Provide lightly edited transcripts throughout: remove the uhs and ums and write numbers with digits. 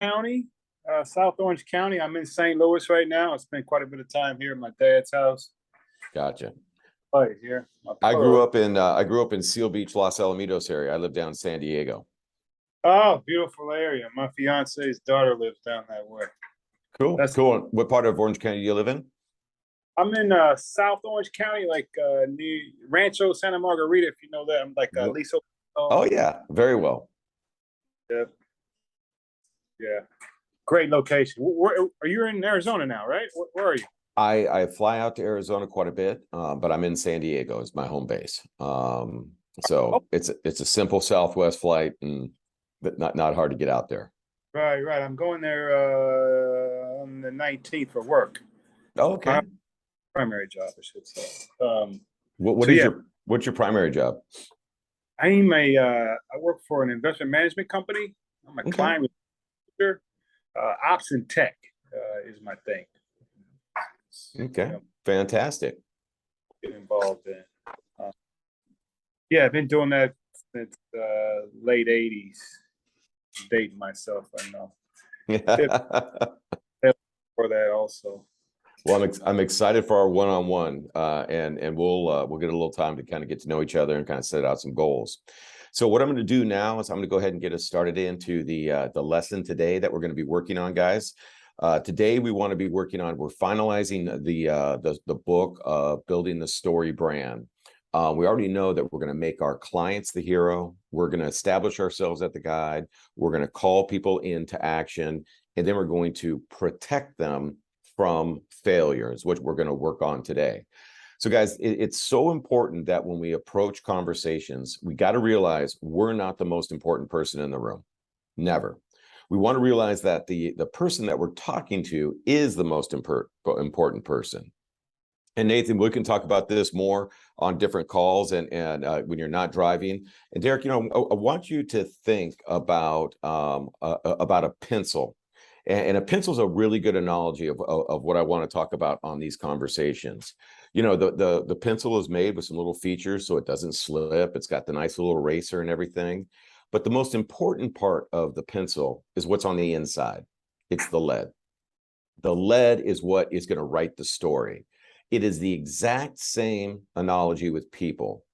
County, South Orange County. I'm in St. Louis right now. I spent quite a bit of time here at my dad's house. Gotcha. Right here. I grew up in Seal Beach, Los Alamitos area. I live down in San Diego. Oh, beautiful area. My fiance's daughter lives down that way. Cool. Cool. What part of Orange County do you live in? I'm in South Orange County, like near Rancho Santa Margarita, if you know that. I'm like Lisa. Oh yeah, very well. Yeah. Yeah. Great location. Where are you in Arizona now, right? Where are you? I fly out to Arizona quite a bit, but I'm in San Diego as my home base. So it's a simple Southwest flight, but not hard to get out there. Right. I'm going there on the 19th for work. Oh, okay. Primary job, I should say. What's your primary job? I work for an investment management company. I'm a client manager. Ops and tech is my thing. Okay, fantastic. Get involved in. I've been doing that since late 80s. Dating myself, I know. For that also. Well, I'm excited for our one-on-one, and we'll get a little time to kind of get to know each other and kind of set out some goals. So what I'm going to do now is I'm going to go ahead and get us started into the lesson today that we're going to be working on, guys. Today we want to be working on, we're finalizing the book of building the story brand. We already know that we're going to make our clients the hero. We're going to establish ourselves at the guide. We're going to call people into action, and then we're going to protect them from failures, which we're going to work on today. So guys, it's so important that when we approach conversations, we got to realize we're not the most important person in the room. Never. We want to realize that the person that we're talking to is the most important person. And Nathan, we can talk about this more on different calls and when you're not driving. And Derek, I want you to think about a pencil. And a pencil is a really good analogy of what I want to talk about on these conversations. The pencil is made with some little features so it doesn't slip. It's got the nice little eraser and everything. But the most important part of the pencil is what's on the inside. It's the lead. The lead is what is going to write the story. It is the exact same analogy with people.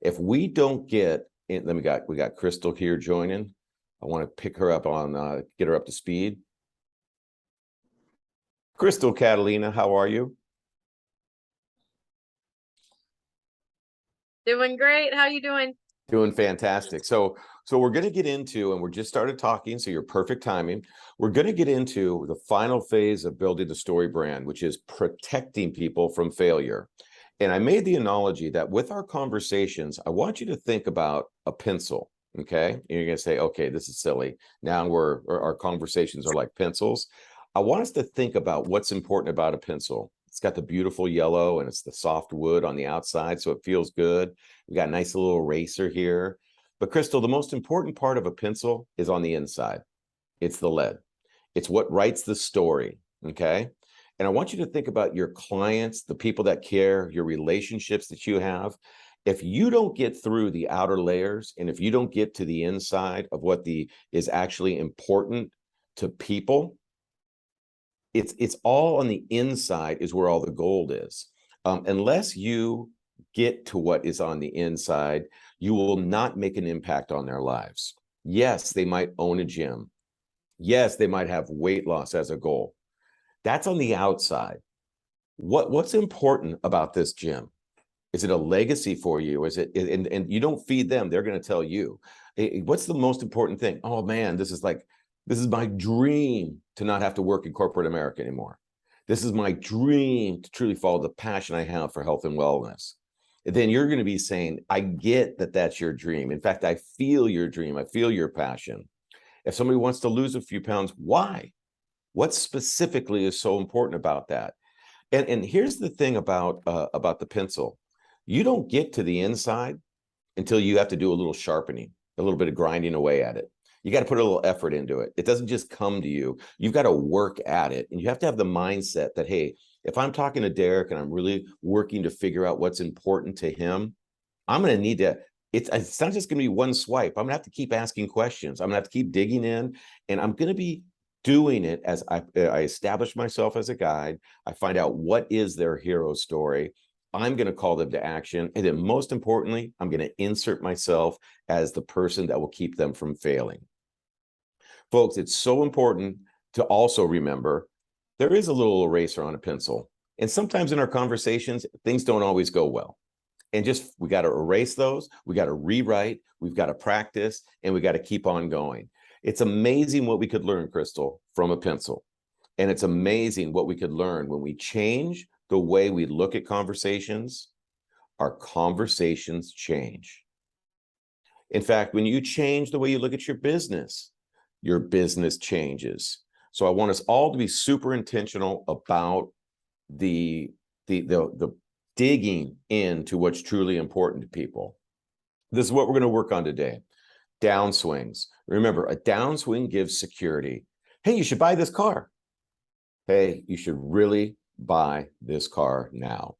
If we don't get in, we got Crystal here joining. I want to pick her up on get her up to speed. Crystal Catalina, how are you? Doing great. How you doing? Doing fantastic. So we're going to get into, and we're just started talking, so you're perfect timing. We're going to get into the final phase of building the story brand, which is protecting people from failure. And I made the analogy that with our conversations, I want you to think about a pencil, okay? And you're going to say, okay, this is silly. Now our conversations are like pencils. I want us to think about what's important about a pencil. It's got the beautiful yellow and it's the soft wood on the outside, so it feels good. We got a nice little eraser here. But Crystal, the most important part of a pencil is on the inside. It's the lead. It's what writes the story, okay? And I want you to think about your clients, the people that care, your relationships that you have. If you don't get through the outer layers, and if you don't get to the inside of what is actually important to people, it's all on the inside is where all the gold is. Unless you get to what is on the inside, you will not make an impact on their lives. Yes, they might own a gym. Yes, they might have weight loss as a goal. That's on the outside. What's important about this gym? Is it a legacy for you? Is it, and you don't feed them, they're going to tell you. What's the most important thing? Oh man, this is my dream to not have to work in corporate America anymore. This is my dream to truly follow the passion I have for health and wellness. And then you're going to be saying, I get that that's your dream. In fact, I feel your dream. I feel your passion. If somebody wants to lose a few pounds, why? What specifically is so important about that? And here's the thing about the pencil. You don't get to the inside until you have to do a little sharpening, a little bit of grinding away at it. You got to put a little effort into it. It doesn't just come to you. You've got to work at it. And you have to have the mindset that, hey, if I'm talking to Derek and I'm really working to figure out what's important to him, I'm going to need to, it's not just going to be one swipe. I'm going to have to keep asking questions. I'm going to have to keep digging in, and I'm going to be doing it as I establish myself as a guide. I find out what is their hero story. I'm going to call them to action. And then most importantly, I'm going to insert myself as the person that will keep them from failing. Folks, it's so important to also remember there is a little eraser on a pencil. And sometimes in our conversations, things don't always go well. And just, we got to erase those. We got to rewrite. We've got to practice, and we got to keep on going. It's amazing what we could learn, Crystal, from a pencil. And it's amazing what we could learn when we change the way we look at conversations. Our conversations change. In fact, when you change the way you look at your business changes. So I want us all to be super intentional about the digging into what's truly important to people. This is what we're going to work on today. Downswings. Remember, a downswing gives security. Hey, you should buy this car. Hey, you should really buy this car now.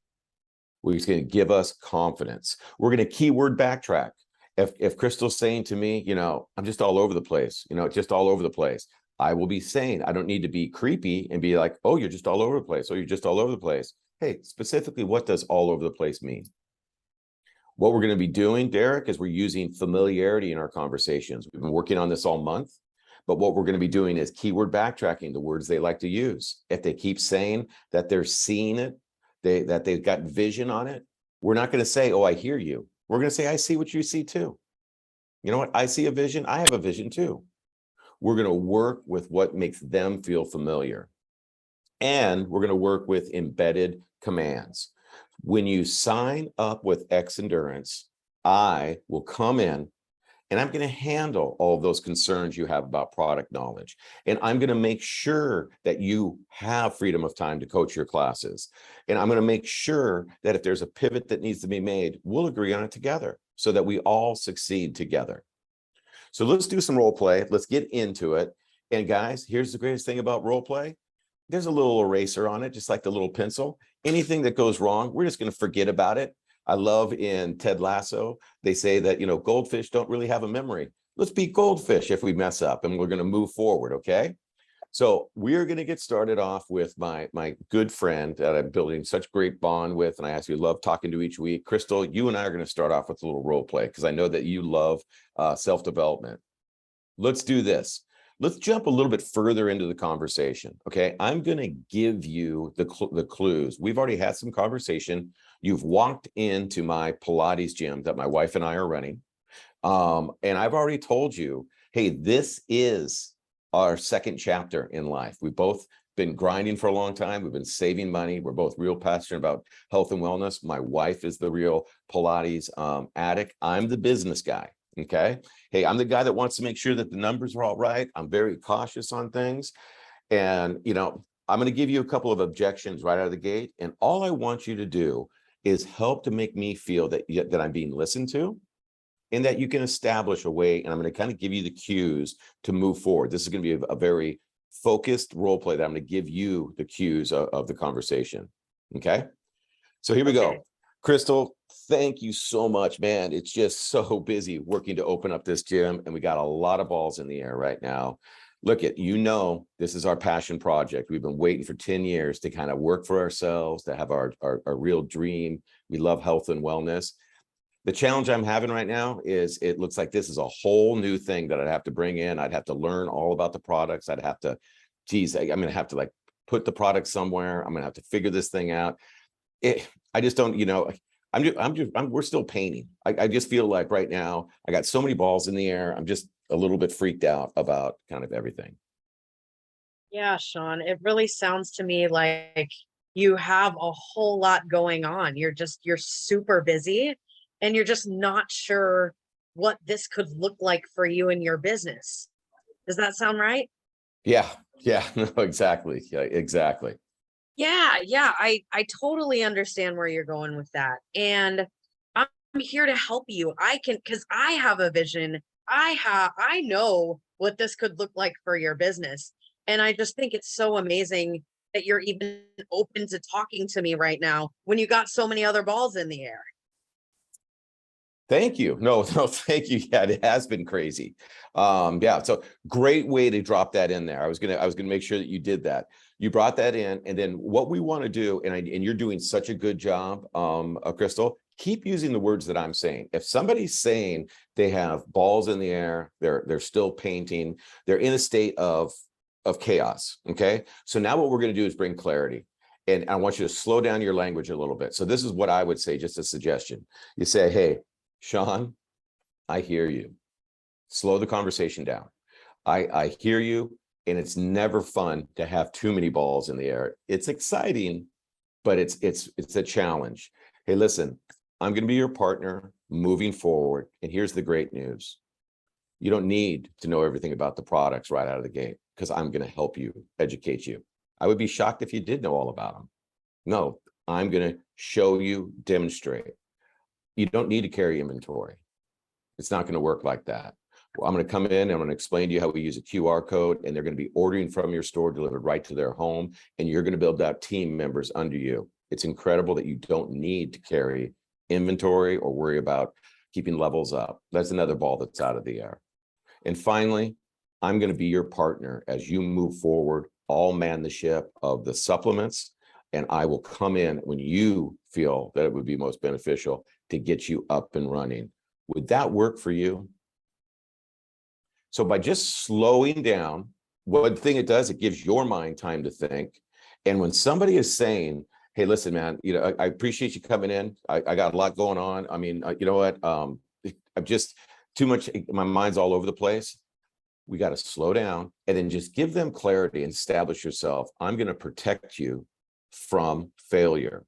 It's going to give us confidence. We're going to keyword backtrack. If Crystal's saying to me, I'm just all over the place, just all over the place, I will be saying, I don't need to be creepy and be like, oh, you're just all over the place. Oh, you're just all over the place. Hey, specifically, what does all over the place mean? What we're going to be doing, Derek, is we're using familiarity in our conversations. We've been working on this all month, but what we're going to be doing is keyword backtracking, the words they like to use. If they keep saying that they're seeing it, that they've got vision on it, we're not going to say, oh, I hear you. We're going to say, I see what you see too. You know what? I see a vision. I have a vision too. We're going to work with what makes them feel familiar. And we're going to work with embedded commands. When you sign up with Xendurance, I will come in and I'm going to handle all of those concerns you have about product knowledge. And I'm going to make sure that you have freedom of time to coach your classes. And I'm going to make sure that if there's a pivot that needs to be made, we'll agree on it together so that we all succeed together. So let's do some role play. Let's get into it. And guys, here's the greatest thing about role play. There's a little eraser on it, just like the little pencil. Anything that goes wrong, we're just going to forget about it. I love in Ted Lasso, they say that, goldfish don't really have a memory. Let's be goldfish if we mess up, and we're going to move forward, okay? So we're going to get started off with my good friend that I'm building such great bond with, and I actually love talking to each week. Crystal, you and I are going to start off with a little role play because I know that you love self-development. Let's do this. Let's jump a little bit further into the conversation, okay? I'm going to give you the clues. We've already had some conversation. You've walked into my Pilates gym that my wife and I are running. And I've already told you, hey, this is our second chapter in life. We've both been grinding for a long time. We've been saving money. We're both real passionate about health and wellness. My wife is the real Pilates addict. I'm the business guy. Okay. Hey, I'm the guy that wants to make sure that the numbers are all right. I'm very cautious on things. And, I'm going to give you a couple of objections right out of the gate. And all I want you to do is help to make me feel that I'm being listened to and that you can establish a way. And I'm going to kind of give you the cues to move forward. This is going to be a very focused role play that I'm going to give you the cues of the conversation. Okay. So here we go. Crystal, thank you so much, man. It's just so busy working to open up this gym, and we got a lot of balls in the air right now. Look at, this is our passion project. We've been waiting for 10 years to kind of work for ourselves, to have our real dream. We love health and wellness. The challenge I'm having right now is it looks like this is a whole new thing that I'd have to bring in. I'd have to learn all about the products. I'd have to, I'm going to have to put the product somewhere. I'm going to have to figure this thing out. I just don't, we're still painting. I just feel like right now I got so many balls in the air. I'm just a little bit freaked out about kind of everything. Yeah, Sean, it really sounds to me like you have a whole lot going on. You're super busy and you're just not sure what this could look like for you in your business. Does that sound right? Yeah, no, exactly. Yeah, exactly. Yeah, I totally understand where you're going with that. And I'm here to help you. Because I have a vision. I know what this could look like for your business. And I just think it's so amazing that you're even open to talking to me right now when you got so many other balls in the air. Thank you. No, thank you. Yeah, it has been crazy. Yeah, so great way to drop that in there. I was gonna make sure that you did that. You brought that in, and then what we want to do, and you're doing such a good job, Crystal. Keep using the words that I'm saying. If somebody's saying they have balls in the air, they're still painting, they're in a state of chaos. Okay, so now what we're going to do is bring clarity. And I want you to slow down your language a little bit. So this is what I would say, just a suggestion. You say, hey, Sean, I hear you. Slow the conversation down. I hear you, and it's never fun to have too many balls in the air. It's exciting, but it's a challenge. Hey, listen, I'm going to be your partner moving forward. And here's the great news. You don't need to know everything about the products right out of the gate, because I'm going to help you, educate you. I would be shocked if you did know all about them. No, I'm going to show you, demonstrate. You don't need to carry inventory. It's not going to work like that. Well, I'm going to come in and I'm going to explain to you how we use a QR code, and they're going to be ordering from your store delivered right to their home. And you're going to build out team members under you. It's incredible that you don't need to carry inventory or worry about keeping levels up. That's another ball that's out of the air. And finally, I'm going to be your partner as you move forward. I'll man the ship of the supplements, and I will come in when you feel that it would be most beneficial to get you up and running. Would that work for you? So by just slowing down, one thing it does, it gives your mind time to think. And when somebody is saying, hey, listen, man, I appreciate you coming in. I got a lot going on. I mean, you know what? I'm just too much. My mind's all over the place. We got to slow down and then just give them clarity and establish yourself. I'm going to protect you from failure.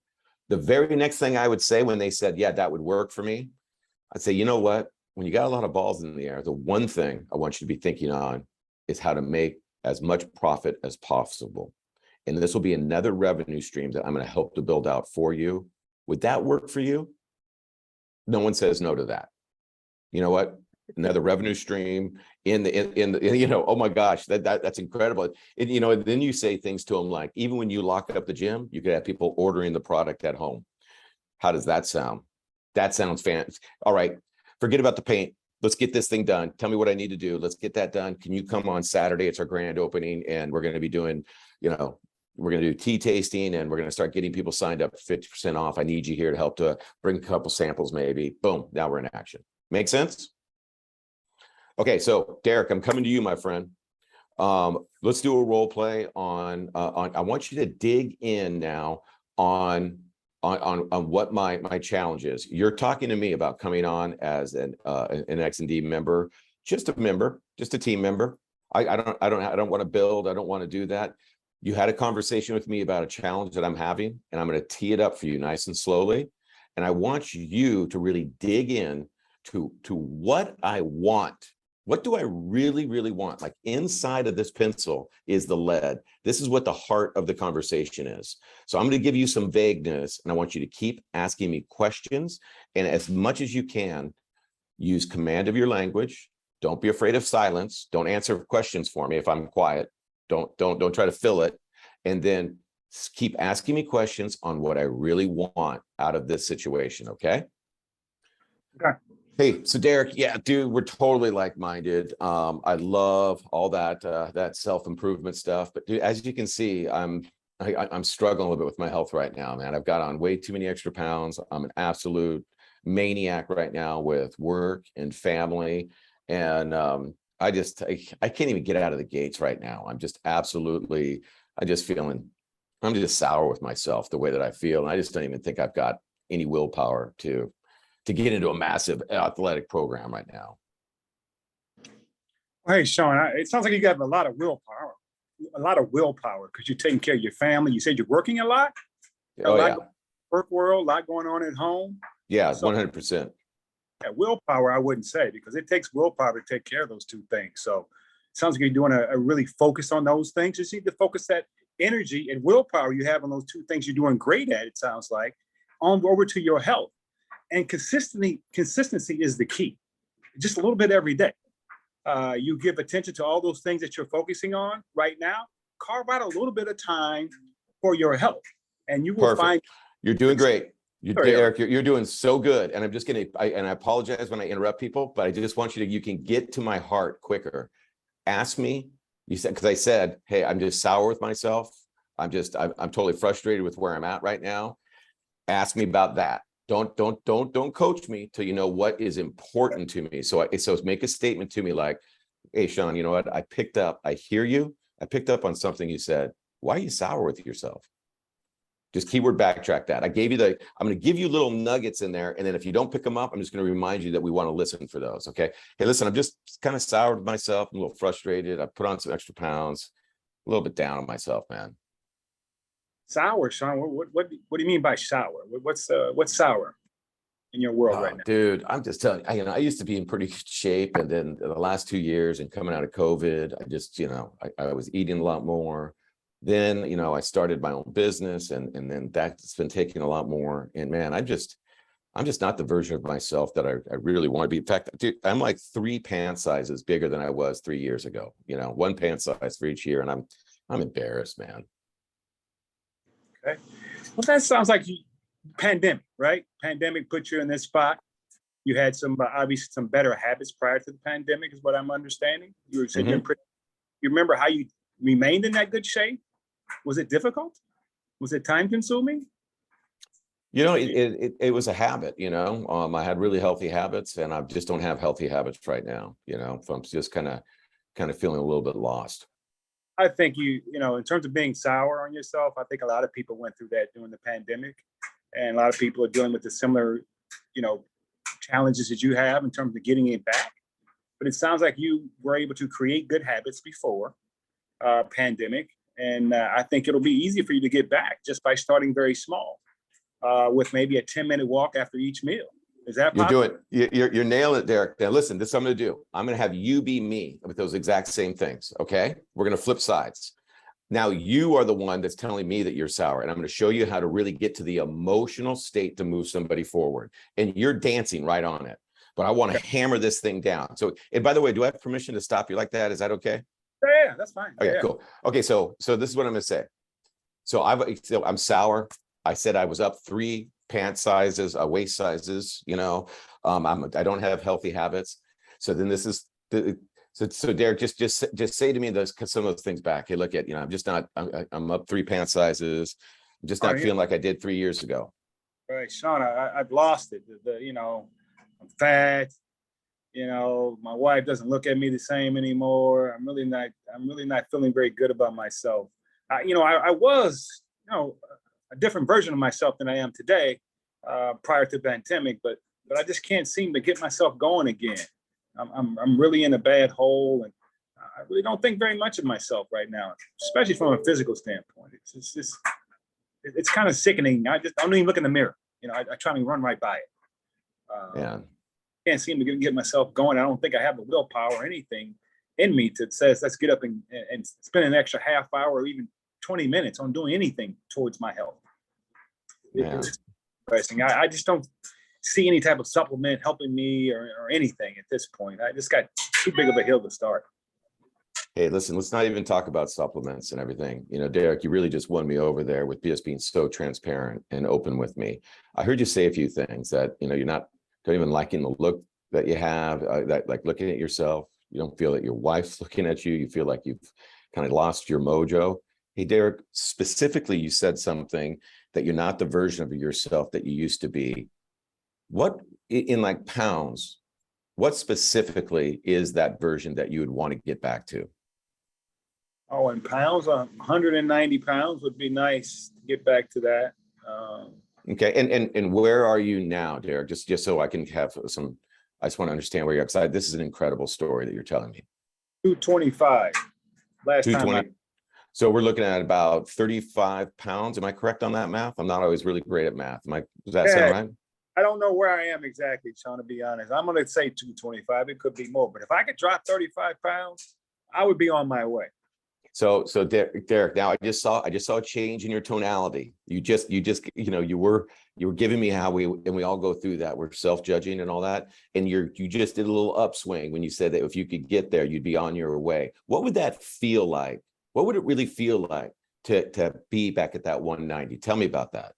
The very next thing I would say when they said, yeah, that would work for me, I'd say, you know what? When you got a lot of balls in the air, the one thing I want you to be thinking on is how to make as much profit as possible. And this will be another revenue stream that I'm going to help to build out for you. Would that work for you? No one says no to that. You know what? Another revenue stream in the oh my gosh, that's incredible. And then you say things to them like, even when you lock up the gym, you could have people ordering the product at home. How does that sound? That sounds fantastic. All right, forget about the paint. Let's get this thing done. Tell me what I need to do. Let's get that done. Can you come on Saturday? It's our grand opening, and we're going to be doing, we're going to do tea tasting, and we're going to start getting people signed up 50% off. I need you here to help to bring a couple samples, maybe. Boom, now we're in action. Make sense? Okay, so Derek, I'm coming to you, my friend. Let's do a role play on I want you to dig in now on what my challenge is. You're talking to me about coming on as an XND member, just a team member. I don't want to build. I don't want to do that. You had a conversation with me about a challenge that I'm having, and I'm going to tee it up for you nice and slowly. And I want you to really dig in to what I want. What do I really, really want? Like inside of this pencil is the lead. This is what the heart of the conversation is. So I'm going to give you some vagueness, and I want you to keep asking me questions. And as much as you can, use command of your language. Don't be afraid of silence. Don't answer questions for me if I'm quiet. Don't try to fill it. And then keep asking me questions on what I really want out of this situation. Okay. Okay. Hey, so Derek, yeah, dude, we're totally like-minded. I love all that self-improvement stuff, but dude, as you can see, I'm struggling a little bit with my health right now, man. I've got on way too many extra pounds. I'm an absolute maniac right now with work and family, and I can't even get out of the gates right now. I'm just feeling, I'm just sour with myself the way that I feel, and I just don't even think I've got any willpower to get into a massive athletic program right now. Hey, Sean, it sounds like you got a lot of willpower, because you're taking care of your family. You said you're working a lot. Work world, a lot going on at home. Yeah, 100%. Yeah, willpower, I wouldn't say, because it takes willpower to take care of those two things. So it sounds like you're doing a really focus on those things. You need to focus that energy and willpower you have on those two things you're doing great at, it sounds like, on over to your health. And consistency is the key. Just a little bit every day. You give attention to all those things that you're focusing on right now. Carve out a little bit of time for your health, and you will find you're doing great. Derek, you're doing so good. And I'm just going to, and I apologize when I interrupt people, but I just want you can get to my heart quicker. Ask me, you said, because I said, hey, I'm just sour with myself. I'm totally frustrated with where I'm at right now. Ask me about that. Don't coach me till you know what is important to me. So make a statement to me like, hey, Sean, you know what? I hear you. I picked up on something you said. Why are you sour with yourself? Just keyword backtrack that. I'm going to give you little nuggets in there. And then if you don't pick them up, I'm just going to remind you that we want to listen for those. Okay. Hey, listen, I'm just kind of sour with myself. I'm a little frustrated. I put on some extra pounds, a little bit down on myself, man. Sour, Sean. What do you mean by sour? What's sour in your world right now? Dude, I'm just telling you, I used to be in pretty good shape. And then the last 2 years and coming out of COVID, I just, I was eating a lot more. Then, I started my own business and then that's been taking a lot more. And man, I'm just not the version of myself that I really want to be. In fact, dude, I'm like 3 pant sizes bigger than I was 3 years ago, 1 pant size for each year. And I'm embarrassed, man. Okay. Well, that sounds like pandemic, right? Pandemic put you in this spot. You had obviously some better habits prior to the pandemic is what I'm understanding. You were saying you remember how you remained in that good shape? Was it difficult? Was it time consuming? It was a habit, I had really healthy habits and I just don't have healthy habits right now, so I'm just kind of feeling a little bit lost. I think in terms of being sour on yourself, I think a lot of people went through that during the pandemic and a lot of people are dealing with the similar, challenges that you have in terms of getting it back. But it sounds like you were able to create good habits before pandemic. And I think it'll be easy for you to get back just by starting very small with maybe a 10-minute walk after each meal. Is that possible? You're nailing it, Derek. Now listen, this is what I'm going to do. I'm going to have you be me with those exact same things. Okay. We're going to flip sides. Now you are the one that's telling me that you're sour and I'm going to show you how to really get to the emotional state to move somebody forward. And you're dancing right on it, but I want to hammer this thing down. So, and by the way, do I have permission to stop you like that? Is that okay? Yeah, that's fine. Okay, yeah. Cool. Okay. So this is what I'm going to say. So I'm sour. I said I was up 3 pant sizes, waist sizes, I don't have healthy habits. So then this is so Derek, just say to me some of those things back. Hey, look at, I'm up 3 pant sizes. I'm just not feeling like I did 3 years ago. Right, Sean, I've lost it. I'm fat. My wife doesn't look at me the same anymore. I'm really not feeling very good about myself. I was, a different version of myself than I am today prior to the pandemic, but I just can't seem to get myself going again. I'm really in a bad hole, and I really don't think very much of myself right now, especially from a physical standpoint. It's kind of sickening. I don't even look in the mirror. I try to run right by it. Can't seem to get myself going. I don't think I have the willpower or anything in me that says let's get up and spend an extra half hour or even 20 minutes on doing anything towards my health. It's interesting. I just don't see any type of supplement helping me or anything at this point. I just got too big of a hill to start. Hey, listen, let's not even talk about supplements and everything. Derek, you really just won me over there with just being so transparent and open with me. I heard you say a few things that, you're not even liking the look that you have, that like looking at yourself. You don't feel that your wife's looking at you. You feel like you've kind of lost your mojo. Hey, Derek, specifically, you said something that you're not the version of yourself that you used to be. What in like pounds, what specifically is that version that you would want to get back to? Oh, in pounds, 190 pounds would be nice to get back to that. Okay. And where are you now, Derek? Just so I can have I just want to understand where you're at. Because this is an incredible story that you're telling me. 225. Last 220. time. So we're looking at about 35 pounds. Am I correct on that math? I'm not always really great at math. Does that sound right? I don't know where I am exactly, Sean, to be honest. I'm going to say 225. It could be more. But if I could drop 35 pounds, I would be on my way. So Derek, now I just saw a change in your tonality. You were giving me how we all go through that. We're self-judging and all that. And you just did a little upswing when you said that if you could get there, you'd be on your way. What would that feel like? What would it really feel like to be back at that 190? Tell me about that.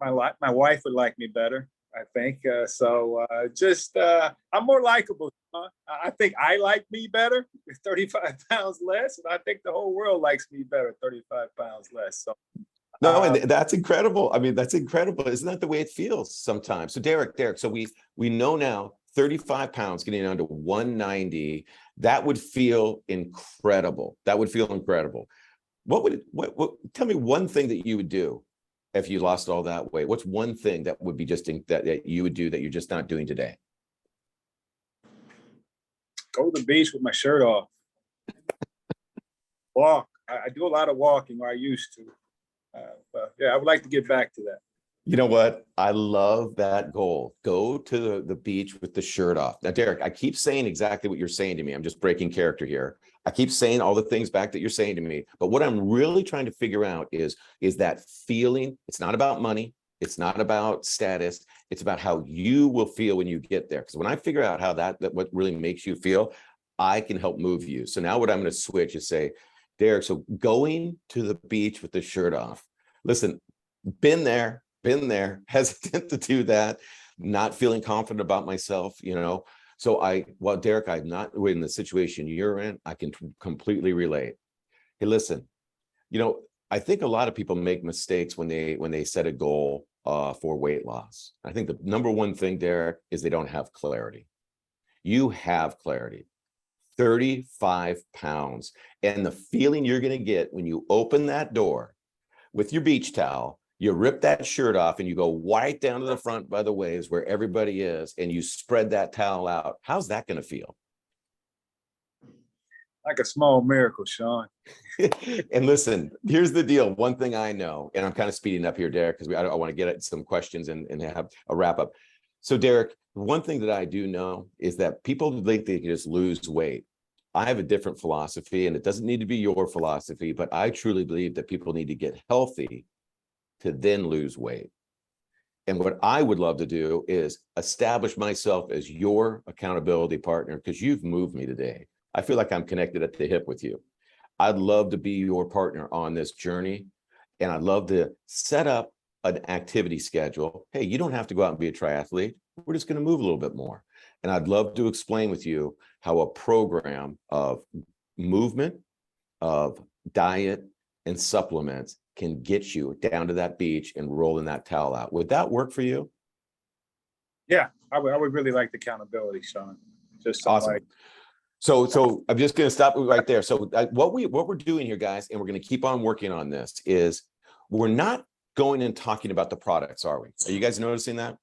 My wife would like me better, I think. I'm more likable. I think I like me better with 35 pounds less, and I think the whole world likes me better, 35 pounds less. So No, and that's incredible. I mean, that's incredible. Isn't that the way it feels sometimes? So Derek, so we know now 35 pounds getting down to 190, that would feel incredible. That would feel incredible. What tell me one thing that you would do if you lost all that weight? What's one thing that would be that you would do that you're just not doing today? Go to the beach with my shirt off. Walk. I do a lot of walking, or I used to. But yeah, I would like to get back to that. You know what? I love that goal. Go to the beach with the shirt off. Now, Derek, I keep saying exactly what you're saying to me. I'm just breaking character here. I keep saying all the things back that you're saying to me. But what I'm really trying to figure out is that feeling. It's not about money. It's not about status. It's about how you will feel when you get there. Because when I figure out how that what really makes you feel, I can help move you. So now what I'm going to switch is say, Derek, so going to the beach with the shirt off. Listen, been there, hesitant to do that, not feeling confident about myself, So Derek, I'm not in the situation you're in. I can completely relate. Hey, listen, I think a lot of people make mistakes when they set a goal for weight loss. I think the number one thing, Derek, is they don't have clarity. You have clarity. 35 pounds. And the feeling you're going to get when you open that door with your beach towel, you rip that shirt off and you go right down to the front by the waves where everybody is, and you spread that towel out. How's that going to feel? Like a small miracle, Sean. And listen, here's the deal. One thing I know, and I'm kind of speeding up here, Derek, because I want to get at some questions and have a wrap up. So Derek, one thing that I do know is that people think they can just lose weight. I have a different philosophy, and it doesn't need to be your philosophy, but I truly believe that people need to get healthy to then lose weight. And what I would love to do is establish myself as your accountability partner, because you've moved me today. I feel like I'm connected at the hip with you. I'd love to be your partner on this journey, and I'd love to set up an activity schedule. Hey, you don't have to go out and be a triathlete. We're just going to move a little bit more. And I'd love to explain with you how a program of movement, of diet, and supplements can get you down to that beach and rolling that towel out. Would that work for you? Yeah, I would really like the accountability, Sean. Just awesome. So I'm just going to stop right there. So what we're doing here, guys, and we're going to keep on working on this, is we're not going and talking about the products, are we? Are you guys noticing that?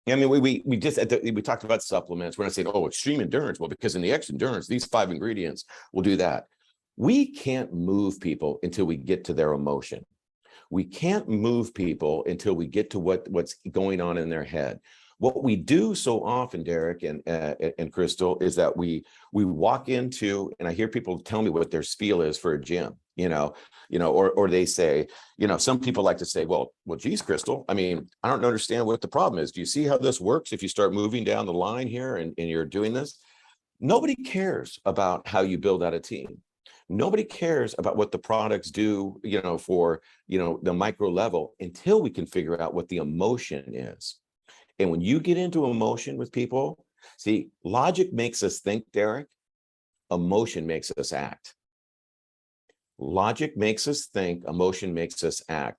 I mean, we talked about supplements. We're not saying, oh, extreme endurance. Well, because in the Xendurance, these 5 ingredients will do that. We can't move people until we get to their emotion. We can't move people until we get to what's going on in their head. What we do so often, Derek and Crystal, is that we walk into, and I hear people tell me what their spiel is for a gym, or they say, some people like to say, well, geez, Crystal, I mean, I don't understand what the problem is. Do you see how this works if you start moving down the line here and you're doing this? Nobody cares about how you build out a team. Nobody cares about what the products do, for, the micro level, until we can figure out what the emotion is. And when you get into emotion with people, see, logic makes us think, Derek. Emotion makes us act. Logic makes us think, emotion makes us act.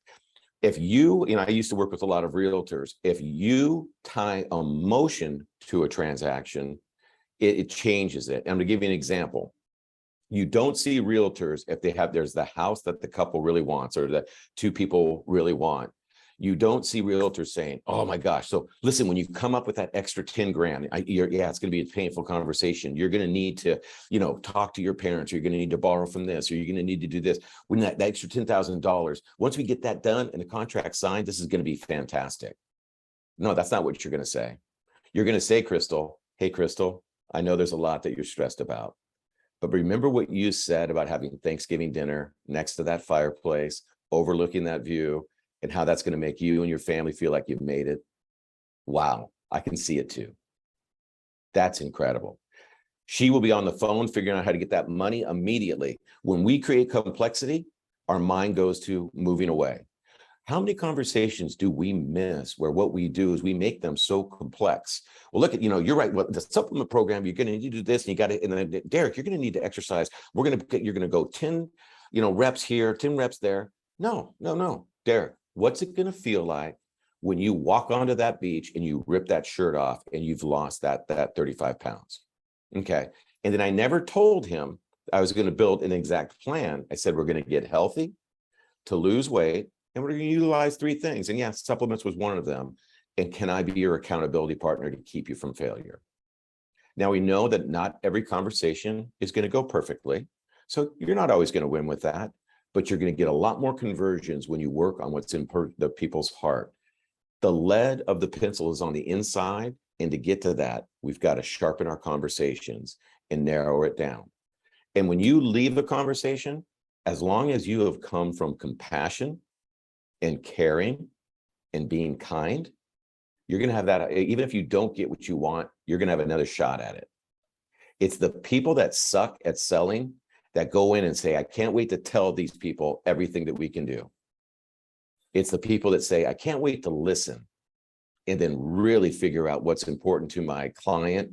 If you, I used to work with a lot of realtors. If you tie emotion to a transaction, it changes it. I'm going to give you an example. You don't see realtors if there's the house that the couple really wants, or that 2 people really want. You don't see realtors saying, oh my gosh, so listen, when you come up with that extra 10 grand, it's going to be a painful conversation. You're going to need to, talk to your parents, or you're going to need to borrow from this, or you're going to need to do this. When that extra $10,000, once we get that done and the contract signed, this is going to be fantastic. No, that's not what you're going to say. You're going to say, Crystal, hey, Crystal, I know there's a lot that you're stressed about, but remember what you said about having Thanksgiving dinner next to that fireplace, overlooking that view, and how that's going to make you and your family feel like you've made it. Wow, I can see it too. That's incredible. She will be on the phone figuring out how to get that money immediately. When we create complexity, our mind goes to moving away. How many conversations do we miss where what we do is we make them so complex? Well, look at, you're right. Well, the supplement program, you're going to need to do this, and you got to, and then Derek, you're going to need to exercise. You're going to go 10, reps here, 10 reps there. No, Derek, what's it going to feel like when you walk onto that beach and you rip that shirt off and you've lost that 35 pounds? Okay. And then I never told him I was going to build an exact plan. I said, we're going to get healthy, to lose weight, and we're going to utilize 3 things. And yeah, supplements was one of them. And can I be your accountability partner to keep you from failure? Now, we know that not every conversation is going to go perfectly. So you're not always going to win with that, but you're going to get a lot more conversions when you work on what's in the people's heart. The lead of the pencil is on the inside. And to get to that, we've got to sharpen our conversations and narrow it down. And when you leave a conversation, as long as you have come from compassion and caring and being kind, you're going to have that. Even if you don't get what you want, you're going to have another shot at it. It's the people that suck at selling that go in and say, I can't wait to tell these people everything that we can do. It's the people that say, I can't wait to listen and then really figure out what's important to my client.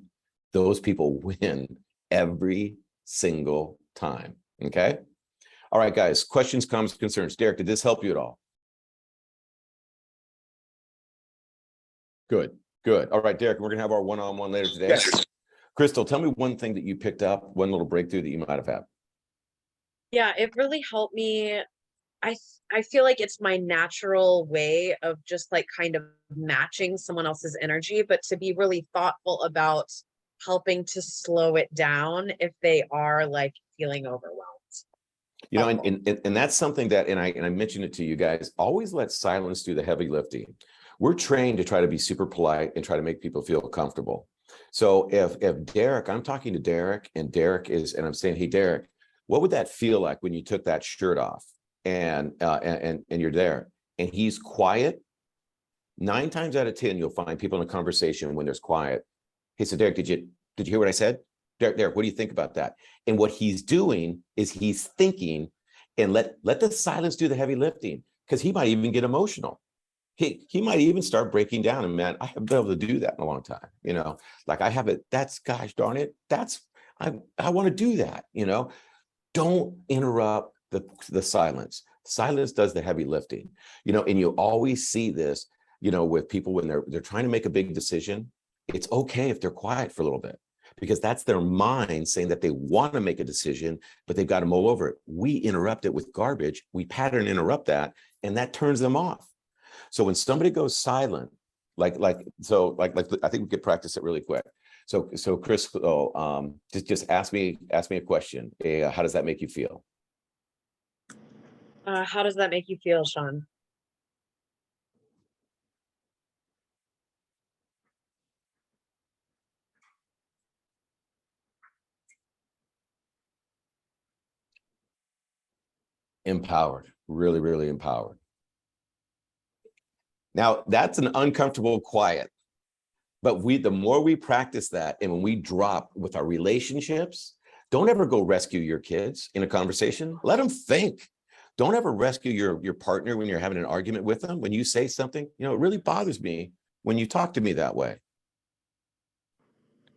Those people win every single time. Okay. All right, guys, questions, comments, concerns. Derek, did this help you at all? Good. All right, Derek, we're going to have our one-on-one later today. Yes. Crystal, tell me one thing that you picked up, one little breakthrough that you might have had. Yeah, it really helped me. I feel like it's my natural way of just like kind of matching someone else's energy, but to be really thoughtful about helping to slow it down if they are like feeling overwhelmed. And that's something that, and I mentioned it to you guys, always let silence do the heavy lifting. We're trained to try to be super polite and try to make people feel comfortable. So if Derek, I'm talking to Derek, and Derek is, and I'm saying, hey, Derek, what would that feel like when you took that shirt off and you're there and he's quiet? 9 times out of 10, you'll find people in a conversation when there's quiet. Hey, so Derek, did you hear what I said? Derek, what do you think about that? And what he's doing is he's thinking, and let the silence do the heavy lifting, because he might even get emotional. He might even start breaking down, and man, I haven't been able to do that in a long time. Like I have it. That's, gosh darn it. I want to do that. Don't interrupt the silence. Silence does the heavy lifting. And you always see this, with people when they're trying to make a big decision. It's okay if they're quiet for a little bit, because that's their mind saying that they want to make a decision, but they've got to mull over it. We interrupt it with garbage. We pattern interrupt that, and that turns them off. So when somebody goes silent, like I think we could practice it really quick. So Chris, just ask me a question. How does that make you feel? How does that make you feel, Sean? Empowered, really, really empowered. Now that's an uncomfortable quiet, but the more we practice that, and when we drop with our relationships, don't ever go rescue your kids in a conversation. Let them think. Don't ever rescue your partner when you're having an argument with them. When you say something, it really bothers me when you talk to me that way.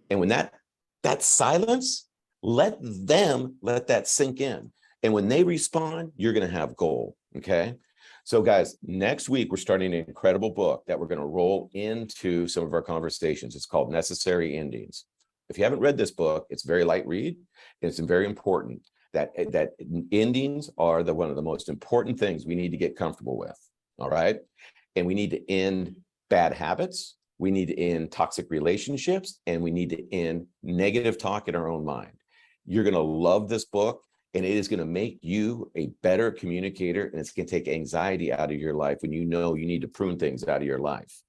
And when that silence, let that sink in. And when they respond, you're going to have gold. Okay. So guys, next week, we're starting an incredible book that we're going to roll into some of our conversations. It's called Necessary Endings. If you haven't read this book, it's very light read. And it's very important that endings are one of the most important things we need to get comfortable with. All right. And we need to end bad habits. We need to end toxic relationships, and we need to end negative talk in our own mind. You're going to love this book. And it is going to make you a better communicator, and it's going to take anxiety out of your life when you need to prune things out of your life.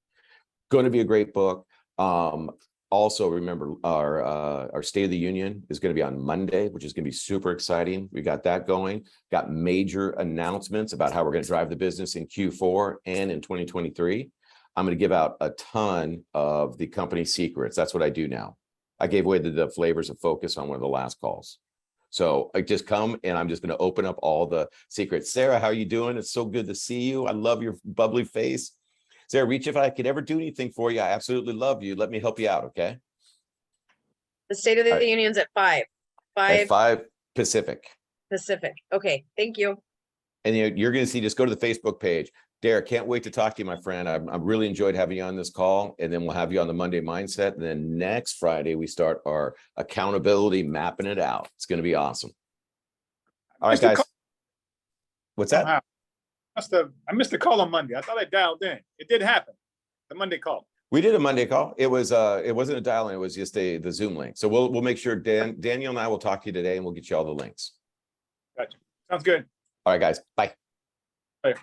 Going to be a great book. Also, remember our State of the Union is going to be on Monday, which is going to be super exciting. We got that going. Got major announcements about how we're going to drive the business in Q4 and in 2023. I'm going to give out a ton of the company secrets. That's what I do now. I gave away the flavors of focus on one of the last calls. So I just come and I'm just going to open up all the secrets. Sarah, how are you doing? It's so good to see you. I love your bubbly face. Sarah, reach if I could ever do anything for you. I absolutely love you. Let me help you out, okay? The State of the All right. Union's at 5. At 5 Pacific. Pacific. Okay, thank you. And you're going to see, just go to the Facebook page. Derek, can't wait to talk to you, my friend. I've really enjoyed having you on this call, and then we'll have you on the Monday Mindset. And then next Friday, we start our accountability, mapping it out. It's going to be awesome. All right, guys. What's that? I missed the call on Monday. I thought I dialed in. It did happen. The Monday call. We did a Monday call. It wasn't a dial-in. It was just the Zoom link. So we'll make sure Daniel and I will talk to you today, and we'll get you all the links. Gotcha. Sounds good. All right, guys. Bye. Bye.